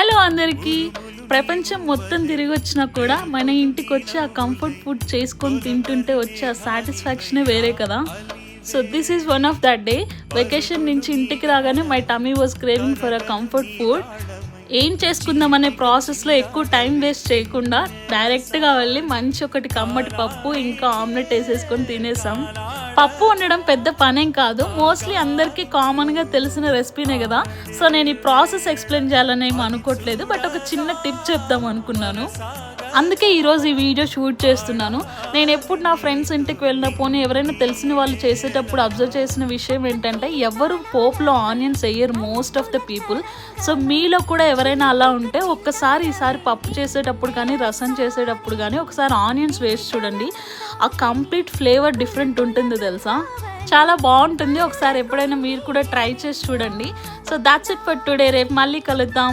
Hello అందరికీ. ప్రపంచం మొత్తం తిరిగి వచ్చినా కూడా మన ఇంటికి వచ్చి ఆ కంఫర్ట్ ఫుడ్ చేసుకొని తింటుంటే వచ్చే ఆ సాటిస్ఫాక్షనే వేరే కదా. So this is one of that day. Vacation నుంచి ఇంటికి రాగానే my tummy was craving for a comfort food. ఏం చేసుకుందాం అనే ప్రాసెస్లో ఎక్కువ టైం వేస్ట్ చేయకుండా డైరెక్ట్గా వెళ్ళి మంచి ఒకటి కమ్మటి పప్పు ఇంకా ఆమ్లెట్ వేసేసుకొని తినేసాం. పప్పు వండడం పెద్ద పనేం కాదు, మోస్ట్లీ అందరికీ కామన్గా తెలిసిన రెసిపీనే కదా. సో నేను ఈ ప్రాసెస్ ఎక్స్ప్లెయిన్ చేయాలని ఏమీ అనుకోవట్లేదు, బట్ ఒక చిన్న టిప్ చెప్దాం అనుకున్నాను. అందుకే ఈరోజు ఈ వీడియో షూట్ చేస్తున్నాను. నేను ఎప్పుడు నా ఫ్రెండ్స్ ఇంటికి వెళ్ళిన పోనీ ఎవరైనా తెలిసిన వాళ్ళు చేసేటప్పుడు అబ్జర్వ్ చేసిన విషయం ఏంటంటే ఎవరు పోపులో ఆనియన్స్ వేయరు most of the people. So మీలో కూడా ఎవరైనా అలా ఉంటే ఒక్కసారి ఈసారి పప్పు చేసేటప్పుడు కానీ రసం చేసేటప్పుడు కానీ ఒకసారి ఆనియన్స్ వేసి చూడండి. ఆ కంప్లీట్ ఫ్లేవర్ డిఫరెంట్ ఉంటుంది తెలుసా, చాలా బాగుంటుంది. ఒకసారి ఎప్పుడైనా మీరు కూడా ట్రై చేసి చూడండి. So that's it for today. రేపు మళ్ళీ కలుద్దాం.